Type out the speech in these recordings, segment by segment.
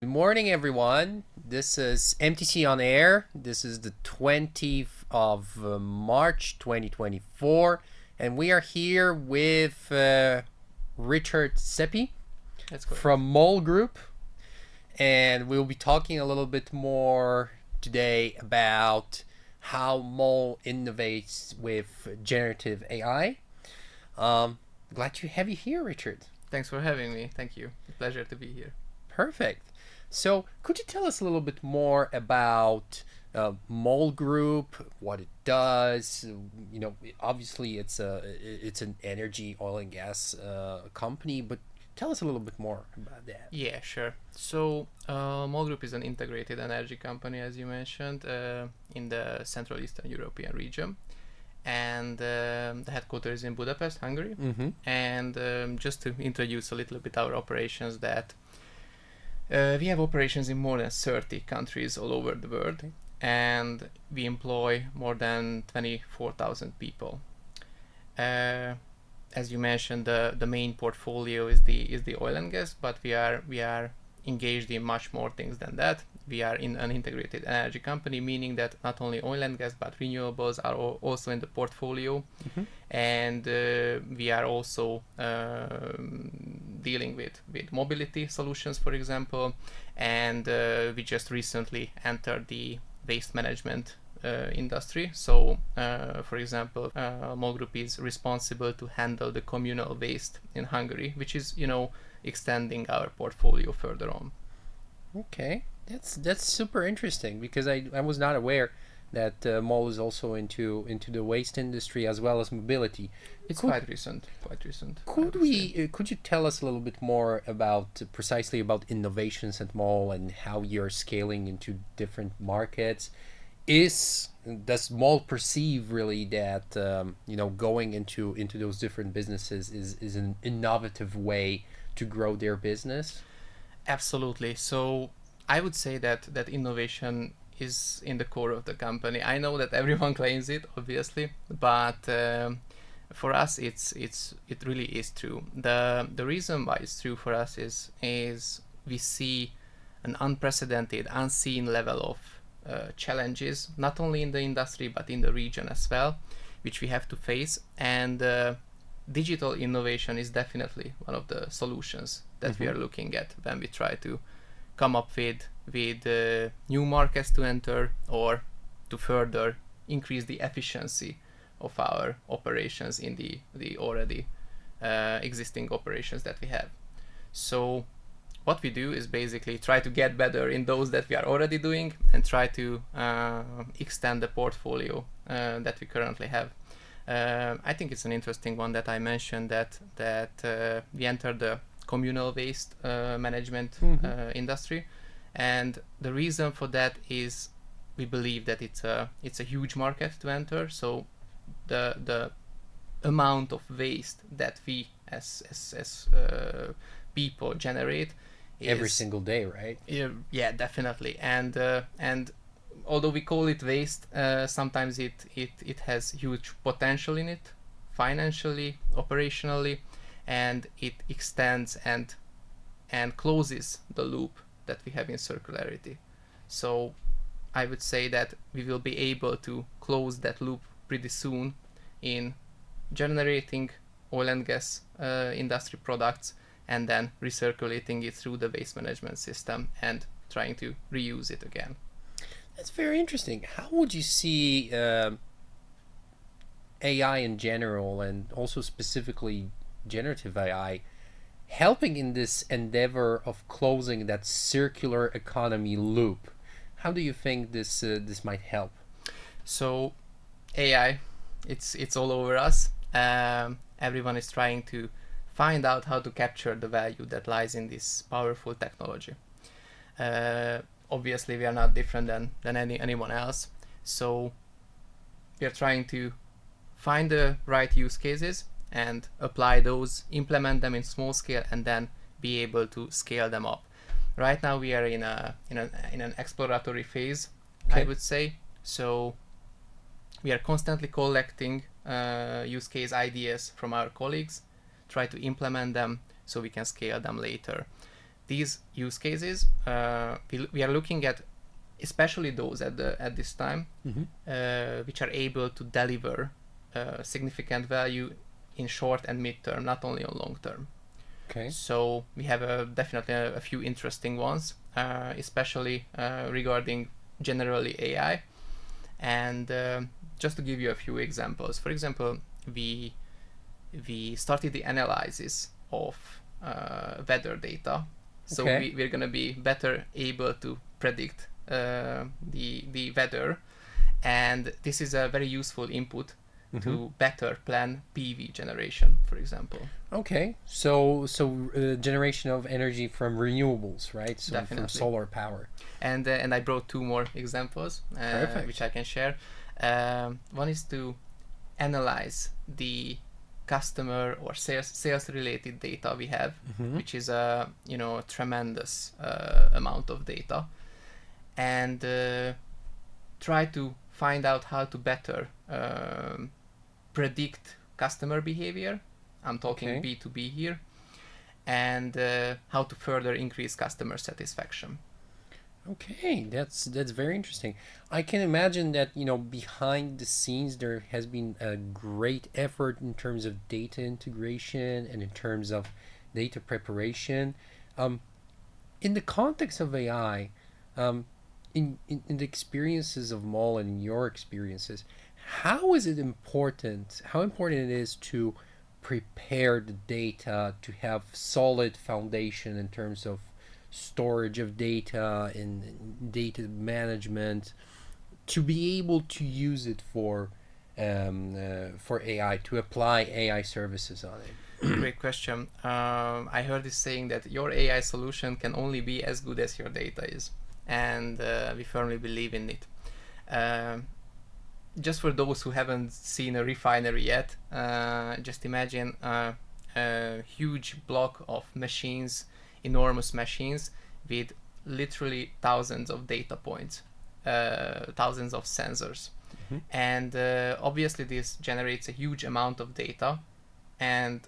Good morning, everyone. This is MTC on Air. This is the 20th of March 2024, and we are here with Richárd Szépi That's correct. from MOL Group, and we'll be talking a little bit more today about how MOL innovates with generative AI. Glad to have you here, Richárd. Thanks for having me. Thank you. A pleasure to be here. Perfect. So, could you tell us a little bit more about MOL Group, what it does? Obviously, it's an energy, oil and gas company, but tell us a little bit more about that. Yeah, sure. So, MOL Group is an integrated energy company, as you mentioned, in the Central Eastern European region. And the headquarters is in Budapest, Hungary. Mm-hmm. And just to introduce a little bit our operations, that we have operations in more than 30 countries all over the world, and we employ more than 24,000 people. As you mentioned, the main portfolio is the oil and gas, but we are engaged in much more things than that. We are in an integrated energy company, meaning that not only oil and gas but renewables are also in the portfolio, Mm-hmm. and we are also dealing with mobility solutions, for example, and we just recently entered the waste management industry. So, for example, MOL Group is responsible to handle the communal waste in Hungary, which is, extending our portfolio further on. Okay, that's super interesting because I was not aware that MOL is also into the waste industry as well as mobility. It's Could quite recent, I Could would say. could you tell us a little bit more about precisely about innovations at Mall and how you're scaling into different markets? Does Mall perceive really that going into those different businesses is an innovative way to grow their business? Absolutely. So I would say that innovation is in the core of the company. I know that everyone claims it, obviously, but for us, it really is true. The reason why it's true for us is we see an unprecedented, unseen level of challenges, not only in the industry but in the region as well, which we have to face. And digital innovation is definitely one of the solutions that we Mm-hmm. are looking at when we try to come up with new markets to enter, or to further increase the efficiency of our operations in the already existing operations that we have. So what we do is basically try to get better in those that we are already doing, and try to extend the portfolio that we currently have. I think it's an interesting one that I mentioned, that we entered the communal waste management Mm-hmm. industry, and the reason for that is we believe that it's a huge market to enter. So the amount of waste that we as people generate Every is, single day, right? yeah, definitely. And although we call it waste, sometimes it has huge potential in it, financially, operationally, and it extends and closes the loop that we have in circularity. So I would say that we will be able to close that loop pretty soon in generating oil and gas industry products, and then recirculating it through the waste management system and trying to reuse it again. That's very interesting. How would you see AI in general, and also specifically generative AI, helping in this endeavor of closing that circular economy loop? How do you think this might help? So AI, it's all over us. Everyone is trying to find out how to capture the value that lies in this powerful technology. Obviously, we are not different than anyone else. So we are trying to find the right use cases and apply those, implement them in small scale, and then be able to scale them up. Right now, we are in an exploratory phase, I Okay. would say. So we are constantly collecting use case ideas from our colleagues, try to implement them so we can scale them later. these use cases, we are looking at especially those at this time, which are able to deliver significant value in short and mid-term, not only on long term. Okay. So we have definitely a few interesting ones, especially regarding generally AI. And just to give you a few examples, for example, we started the analysis of weather data. So we're going to be better able to predict the weather, and this is a very useful input to better plan PV generation, for example. Okay, so generation of energy from renewables, right? So Definitely. from solar power. And I brought two more examples, which I can share. One is to analyze the customer or sales related data we have, which is a tremendous amount of data, and try to find out how to better predict customer behavior. I'm talking B2B here, and how to further increase customer satisfaction. Okay, that's very interesting. I can imagine that behind the scenes there has been a great effort in terms of data integration and in terms of data preparation. In the context of AI, in the experiences of MOL and in your experiences, how important it is to prepare the data, to have solid foundation in terms of storage of data and data management, to be able to use it for AI, to apply AI services on it? Great question. I heard this saying that your AI solution can only be as good as your data is, and we firmly believe in it. Just for those who haven't seen a refinery yet, just imagine a huge block of machines, enormous machines with literally thousands of data points, thousands of sensors. And obviously this generates a huge amount of data, and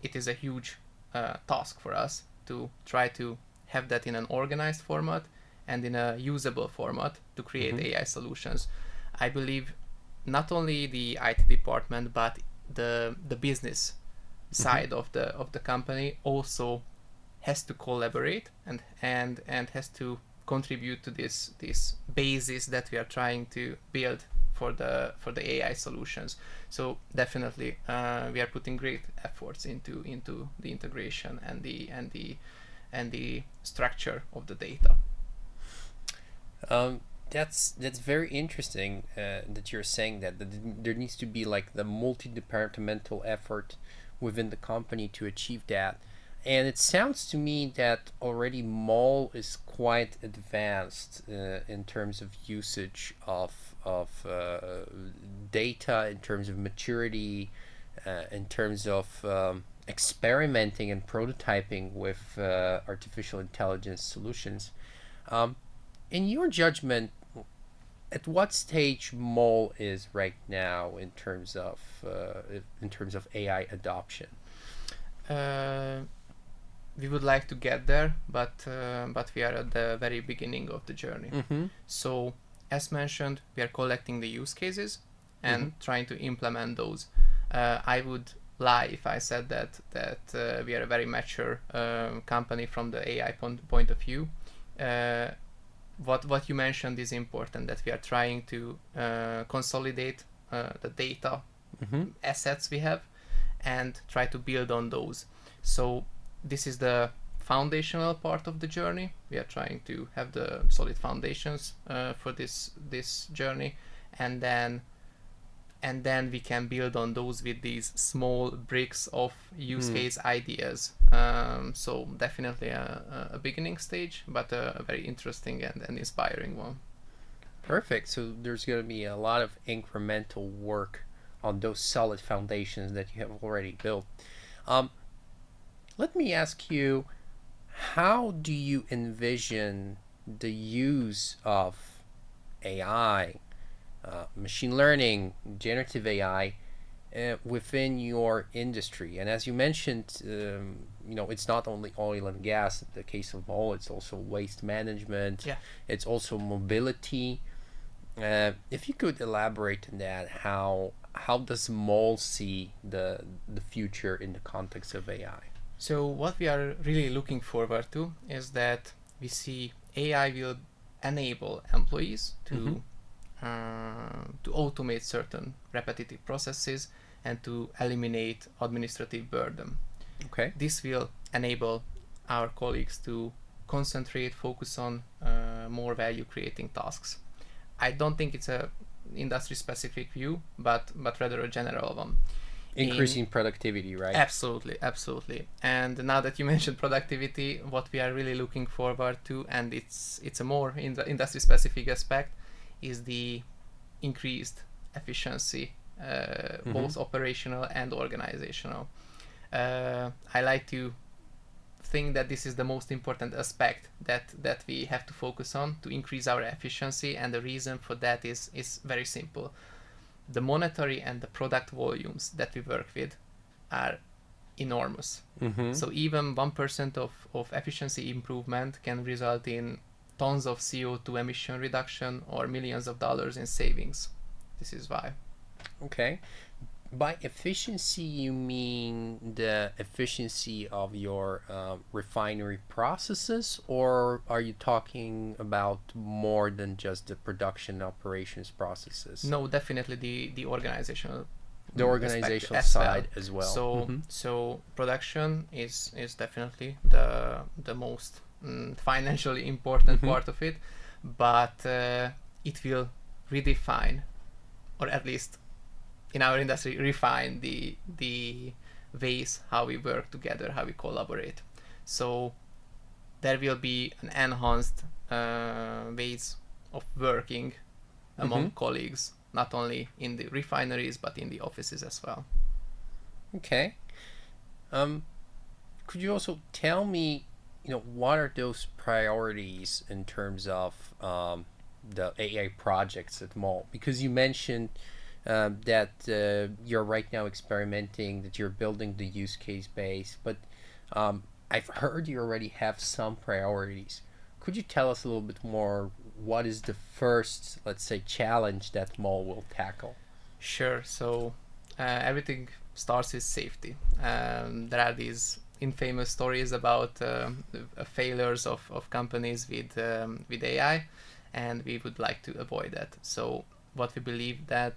it is a huge task for us to try to have that in an organized format and in a usable format to create AI solutions. I believe not only the IT department but the business side of the company also has to collaborate and has to contribute to this basis that we are trying to build for the AI solutions. So definitely we are putting great efforts into the integration and the structure of the data. That's very interesting that you're saying that there needs to be like the multi-departmental effort within the company to achieve that. And it sounds to me that already MOL is quite advanced in terms of usage of data, in terms of maturity, in terms of experimenting and prototyping with artificial intelligence solutions. In your judgment, at what stage MOL is right now in terms of AI adoption? We would like to get there, but we are at the very beginning of the journey. So, as mentioned, we are collecting the use cases and trying to implement those. I would lie if I said that we are a very mature company from the AI point of view. What you mentioned is important, that we are trying to consolidate the data assets we have and try to build on those. So this is the foundational part of the journey. We are trying to have the solid foundations for this journey, and then we can build on those with these small bricks of use case ideas. So definitely a beginning stage, but a very interesting and inspiring one. Perfect. So there's going to be a lot of incremental work on those solid foundations that you have already built. Let me ask you, how do you envision the use of AI, machine learning, generative AI within your industry? And as you mentioned, it's not only oil and gas. In the case of MOL, it's also waste management. Yeah. It's also mobility. If you could elaborate on that, how does MOL see the future in the context of AI? So what we are really looking forward to is that we see AI will enable employees to automate certain repetitive processes and to eliminate administrative burden. Okay. This will enable our colleagues to concentrate, focus on more value creating tasks. I don't think it's a industry specific view, but rather a general one. Increasing productivity, right? Absolutely. And now that you mentioned productivity, what we are really looking forward to, and it's a more in the industry specific aspect, is the increased efficiency, both operational and organizational. I like to think that this is the most important aspect that we have to focus on to increase our efficiency, and the reason for that is very simple. The monetary and the product volumes that we work with are enormous. So even 1% of efficiency improvement can result in tons of CO2 emission reduction or millions of dollars in savings. This is why. Okay. By efficiency, you mean the efficiency of your refinery processes, or are you talking about more than just the production operations processes? No, definitely the organizational. The organizational as side as well. So production is definitely the most financially important part of it, but it will redefine, or at least in our industry, refine the ways how we work together, how we collaborate. So there will be an enhanced ways of working among colleagues, not only in the refineries but in the offices as well. Okay. Could you also tell me, what are those priorities in terms of the AI projects at MOL? Because you mentioned that you're right now experimenting, that you're building the use case base, but I've heard you already have some priorities. Could you tell us a little bit more? What is the first, let's say, challenge that MOL will tackle? Sure. So everything starts with safety. There are these infamous stories about failures of companies with AI, and we would like to avoid that. So what we believe that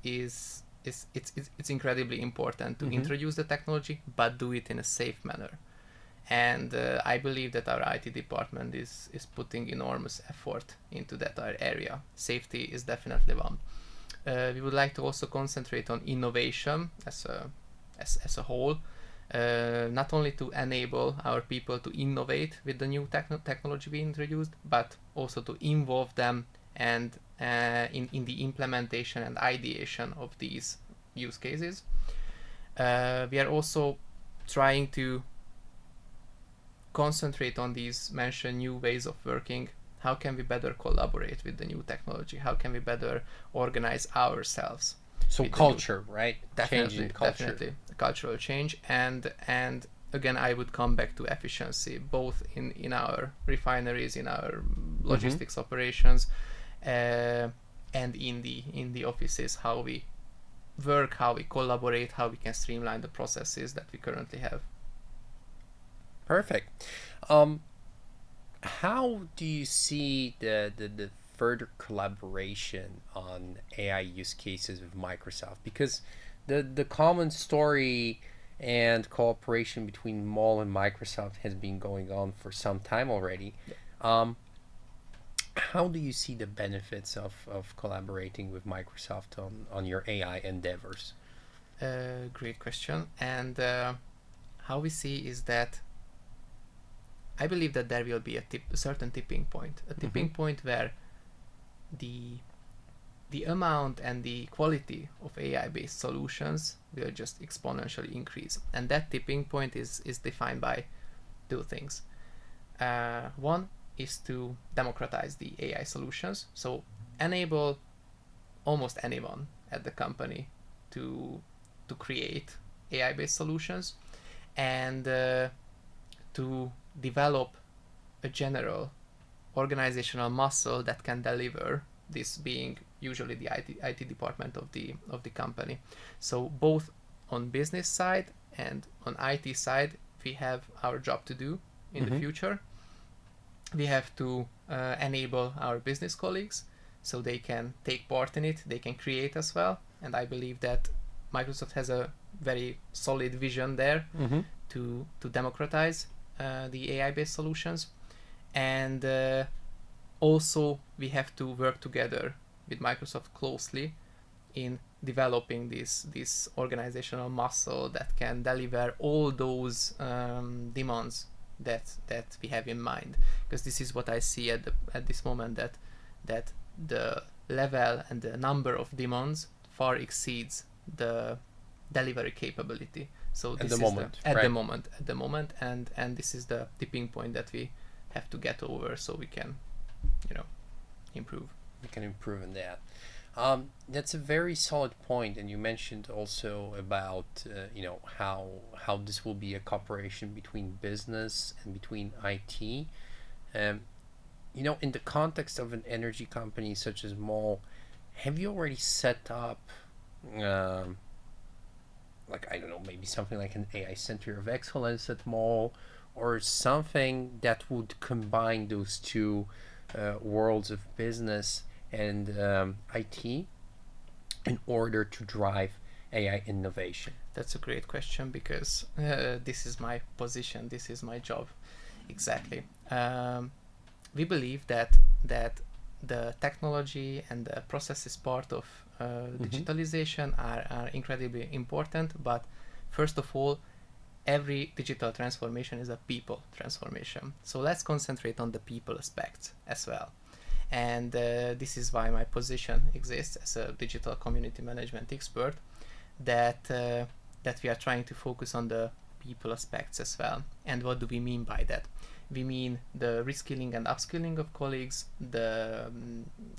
is it's incredibly important to introduce the technology, but do it in a safe manner. And I believe that our IT department is putting enormous effort into that area. Safety is definitely one. We would like to also concentrate on innovation as a whole, not only to enable our people to innovate with the new technology we introduced, but also to involve them and in the implementation and ideation of these use cases. We are also trying to concentrate on these mentioned new ways of working. How can we better collaborate with the new technology? How can we better organize ourselves? So culture, right? Definitely, Change in culture. definitely cultural change, and again, I would come back to efficiency, both in our refineries, in our logistics operations, and in the offices, how we work, how we collaborate, how we can streamline the processes that we currently have. Perfect. How do you see the further collaboration on AI use cases with Microsoft? Because the common story and cooperation between MOL and Microsoft has been going on for some time already. Yeah. How do you see the benefits of collaborating with Microsoft on your AI endeavors? Great question. And how we see is that I believe that there will be a certain tipping point, point where the amount and the quality of AI-based solutions will just exponentially increase. And that tipping point is defined by two things. One is to democratize the AI solutions, so enable almost anyone at the company to create AI-based solutions, and to develop a general organizational muscle that can deliver, this being usually the IT department of the company. So both on business side and on IT side, we have our job to do in the future. We have to enable our business colleagues so they can take part in it, they can create as well. And I believe that Microsoft has a very solid vision there to democratize the AI-based solutions. And also we have to work together with Microsoft closely in developing this organizational muscle that can deliver all those demands that we have in mind. Because this is what I see at this moment, that the level and the number of demands far exceeds the delivery capability. So this at the moment, and this is the tipping point that we have to get over so we can, improve. We can improve in that. That's a very solid point, and you mentioned also about how this will be a cooperation between business and between IT. In the context of an energy company such as MOL, have you already set up I don't know, maybe something like an AI Center of Excellence at MOL, or something that would combine those two worlds of business and IT in order to drive AI innovation? That's a great question, because this is my position, this is my job. Exactly. We believe that the technology and the processes part of digitalization are incredibly important, but first of all, every digital transformation is a people transformation. So let's concentrate on the people aspects as well. And this is why my position exists as a digital community management expert, that we are trying to focus on the people aspects as well. And what do we mean by that? We mean the reskilling and upskilling of colleagues, the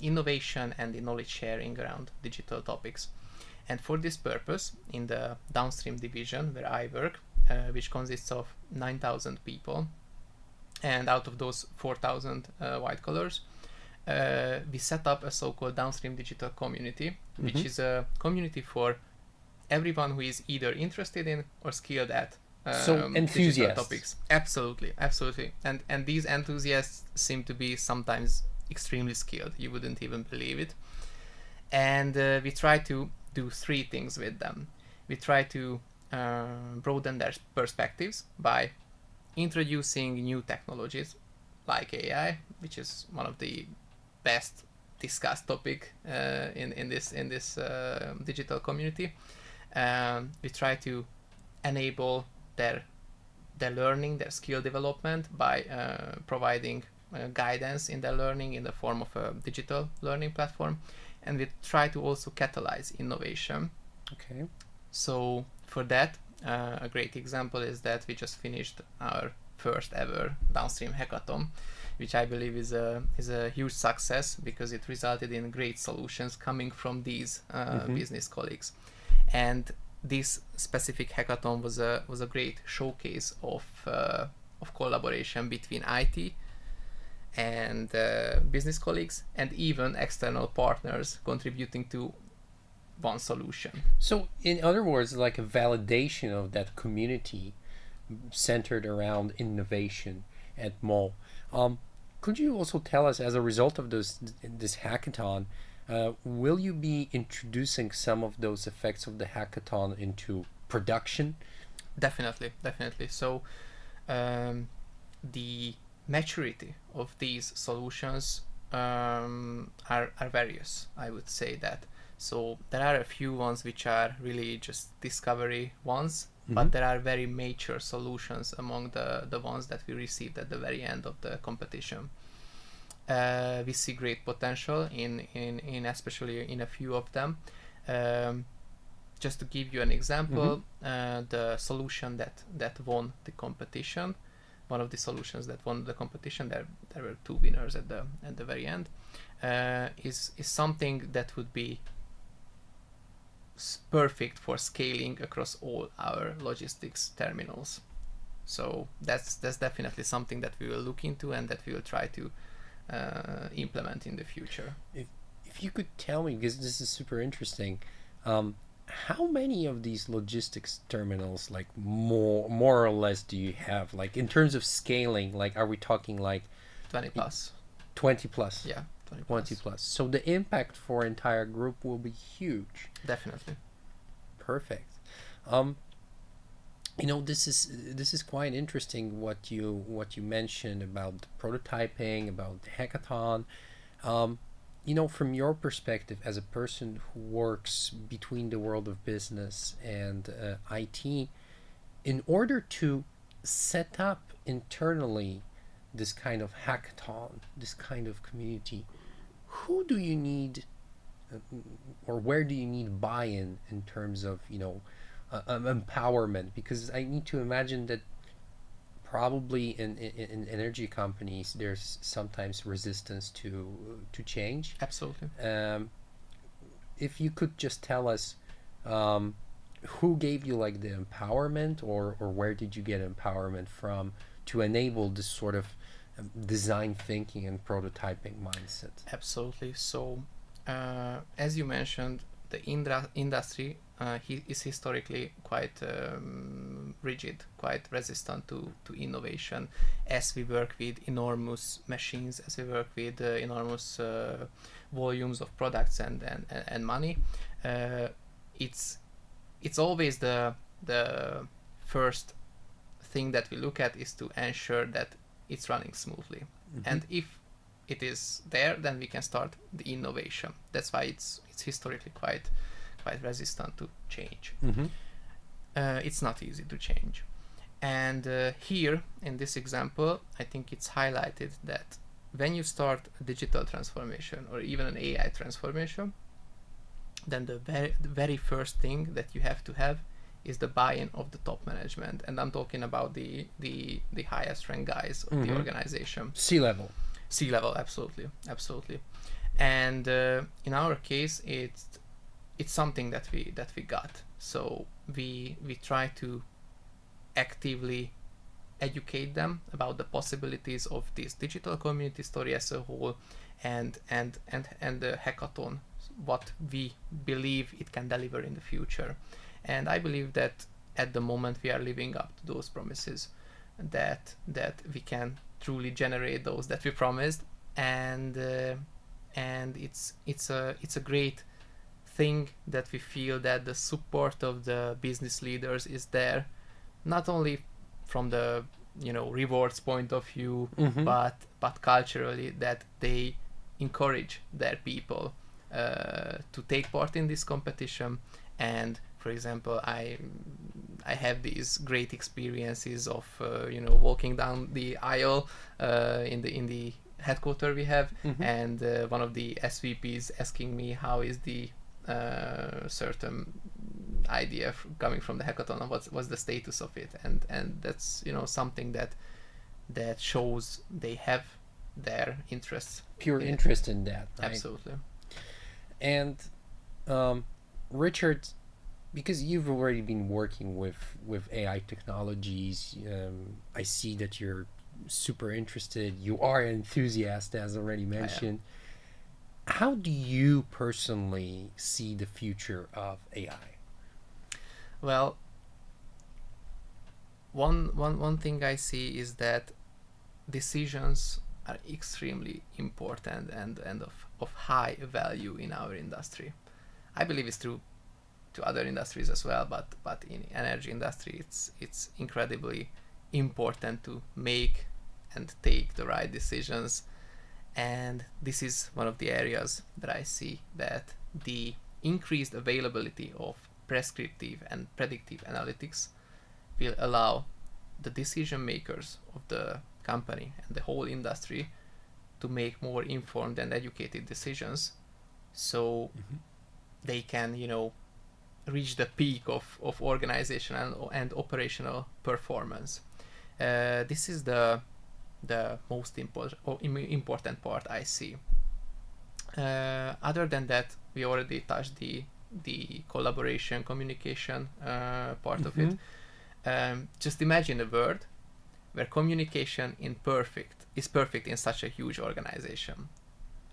innovation and the knowledge sharing around digital topics. And for this purpose, in the downstream division where I work, which consists of 9,000 people, and out of those 4,000 white collars, we set up a so-called downstream digital community, which is a community for everyone who is either interested in or skilled at enthusiasts topics. Absolutely. And these enthusiasts seem to be sometimes extremely skilled. You wouldn't even believe it. And we try to do three things with them. We try to broaden their perspectives by introducing new technologies like AI, which is one of the best discussed topic in this digital community. We try to enable their learning, their skill development by providing guidance in their learning in the form of a digital learning platform, and we try to also catalyze innovation. Okay. So for that, a great example is that we just finished our first ever downstream hackathon, which I believe is a huge success because it resulted in great solutions coming from these business colleagues. And this specific hackathon was a great showcase of collaboration between IT and business colleagues, and even external partners contributing to one solution. So in other words, like a validation of that community centered around innovation at MOL. Could you also tell us, as a result of this hackathon, will you be introducing some of those effects of the hackathon into production? Definitely. So the maturity of these solutions are various, I would say that. So there are a few ones which are really just discovery ones, but there are very mature solutions among the ones that we received at the very end of the competition. We see great potential in especially in a few of them. Just to give you an example, the solution that won the competition, one of the solutions that won the competition, there were two winners at the very end, is something that would be perfect for scaling across all our logistics terminals. So that's definitely something that we will look into and that we will try to implement in the future. If you could tell me, because this is super interesting, how many of these logistics terminals, like more or less, do you have? Like in terms of scaling, like are we talking like 20 plus. 20 plus? Yeah, 20 20 plus. So the impact for entire group will be huge. Definitely. Perfect. You know, this is quite interesting what you mentioned about prototyping, about the hackathon. You know, from your perspective as a person who works between the world of business and IT, in order to set up internally this kind of hackathon, this kind of community, who do you need, or where do you need buy-in in terms of, you know, empowerment? Because I need to imagine that probably in energy companies there's sometimes resistance to change. Absolutely. If you could just tell us, who gave you like the empowerment, or where did you get empowerment from to enable this sort of design thinking and prototyping mindset? Absolutely. So as you mentioned, the industry is historically quite rigid, quite resistant to innovation, as we work with enormous machines, as we work with enormous volumes of products and money. It's always the first thing that we look at is to ensure that it's running smoothly. And if it is there, then we can start the innovation. That's why it's historically quite resistant to change. It's not easy to change. And here in this example, I think it's highlighted that when you start a digital transformation or even an AI transformation, then the very first thing that you have to have is the buy-in of the top management. And I'm talking about the highest ranked guys of the organization. C-level, absolutely. And in our case, it's something that we got. So we try to actively educate them about the possibilities of this digital community story as a whole, and the hackathon, what we believe it can deliver in the future. And I believe that at the moment we are living up to those promises, that we can truly generate those that we promised, and it's a great thing that we feel that the support of the business leaders is there, not only from the rewards point of view, but culturally, that they encourage their people to take part in this competition. And for example, I have these great experiences of walking down the aisle in the headquarters we have, and one of the SVPs asking me how is the certain idea coming from the hackathon, and what's the status of it, and that's something that shows they have their interests, pure interest in that, right? Absolutely. And Richard, because you've already been working with AI technologies, I see that you're super interested. You are an enthusiast, as already mentioned. How do you personally see the future of AI? Well, one thing I see is that decisions are extremely important and of high value in our industry. I believe it's true to other industries as well, but in energy industry it's incredibly important to make and take the right decisions. And this is one of the areas that I see that the increased availability of prescriptive and predictive analytics will allow the decision makers of the company and the whole industry to make more informed and educated decisions, so they can reach the peak of organizational and operational performance. This is the most important part I see. Other than that, we already touched the collaboration, communication part of it. Just imagine a world where communication is perfect in such a huge organization.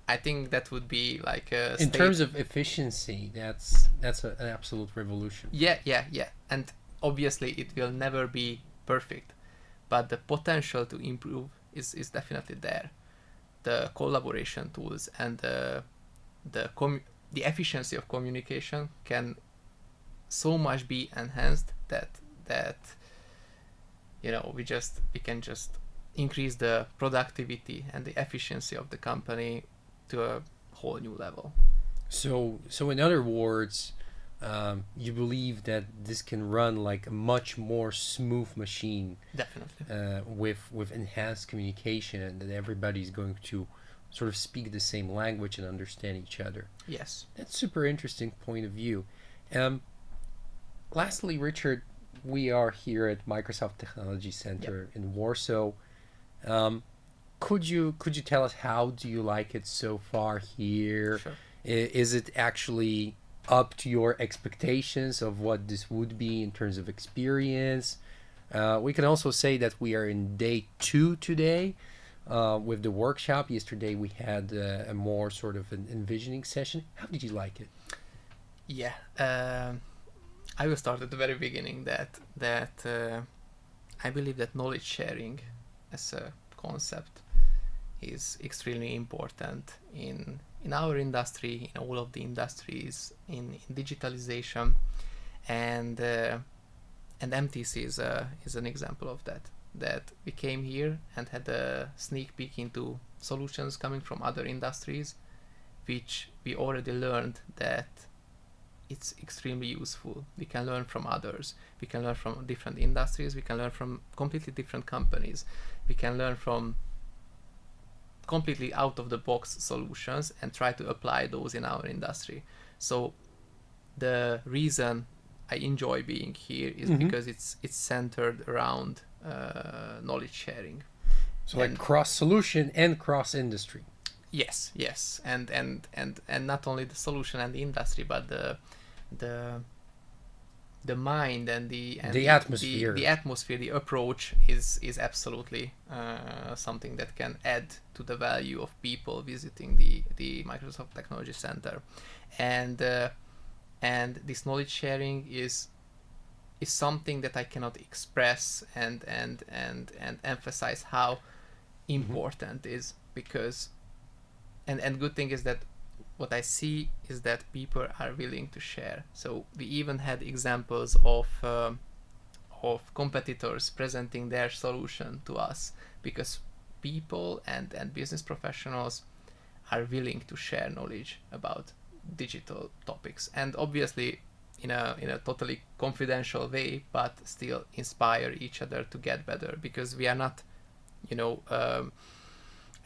I think that would be like a In terms of efficiency, that's an absolute revolution. Yeah. And obviously it will never be perfect, but the potential to improve is definitely there. The collaboration tools and the efficiency of communication can so much be enhanced that we can just increase the productivity and the efficiency of the company to a whole new level. So in other words, you believe that this can run like a much more smooth machine, Definitely. with enhanced communication, and that everybody's going to sort of speak the same language and understand each other. Yes. That's super interesting point of view. Lastly, Richard, we are here at Microsoft Technology Center in Warsaw. Could you tell us how do you like it so far here? Sure. Is it actually up to your expectations of what this would be in terms of experience? We can also say that we are in day 2 today with the workshop. Yesterday we had a more sort of an envisioning session. How did you like it? Yeah. I will start at the very beginning that I believe that knowledge sharing as a concept is extremely important in our industry, in all of the industries, in digitalization, and MTC is an example of that. That we came here and had a sneak peek into solutions coming from other industries, which we already learned that it's extremely useful. We can learn from others. We can learn from different industries. We can learn from completely different companies. We can learn from completely out of the box solutions and try to apply those in our industry. So the reason I enjoy being here is because it's centered around knowledge sharing. So like cross solution and cross industry. Yes, and not only the solution and the industry, but the mind and the atmosphere. The atmosphere, the approach is absolutely something that can add to the value of people visiting the Microsoft Technology Center, and this knowledge sharing is something that I cannot express and emphasize how important is, because and good thing is that what I see is that people are willing to share. So we even had examples of competitors presenting their solution to us, because people and business professionals are willing to share knowledge about digital topics, and obviously in a totally confidential way, but still inspire each other to get better, because we are not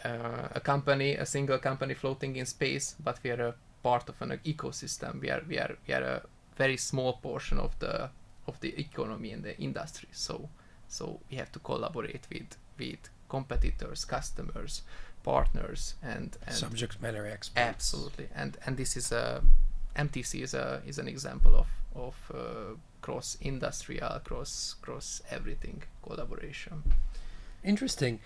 a single company floating in space, but we are a part of an ecosystem. We are a very small portion of the economy and the industry. So we have to collaborate with competitors, customers, partners, and subject matter experts. Absolutely, and this is MTC is an example of cross industrial, cross everything collaboration. Interesting.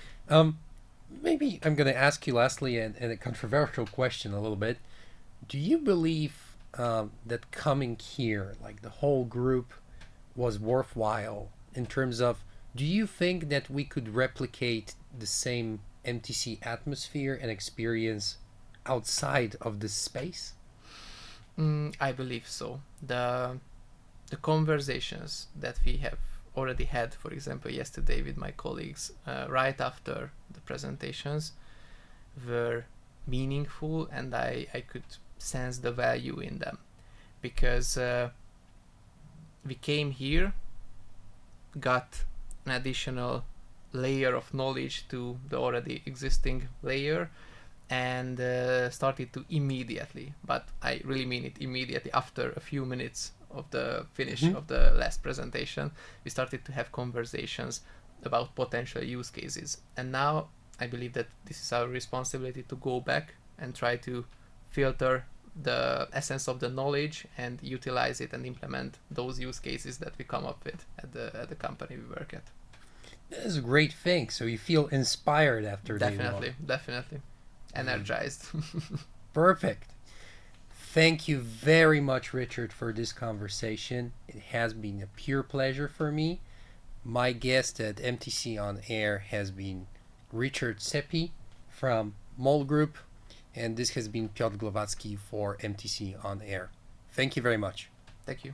Maybe I'm going to ask you lastly a controversial question a little bit. Do you believe that coming here, like the whole group, was worthwhile in terms of, do you think that we could replicate the same MTC atmosphere and experience outside of this space? I believe so. The conversations that we have already had, for example, yesterday with my colleagues, right after the presentations, were meaningful, and I could sense the value in them, because we came here, got an additional layer of knowledge to the already existing layer, and started to immediately, but I really mean it immediately, after a few minutes of the finish of the last presentation, we started to have conversations about potential use cases. And now I believe that this is our responsibility to go back and try to filter the essence of the knowledge and utilize it and implement those use cases that we come up with at the company we work at. That is a great thing. So you feel inspired after day one. Definitely. Energized. Perfect. Thank you very much, Richard, for this conversation. It has been a pure pleasure for me. My guest at MTC On Air has been Richárd Szépi from MOL Group, and this has been Piotr Głowacki for MTC On Air. Thank you very much. Thank you.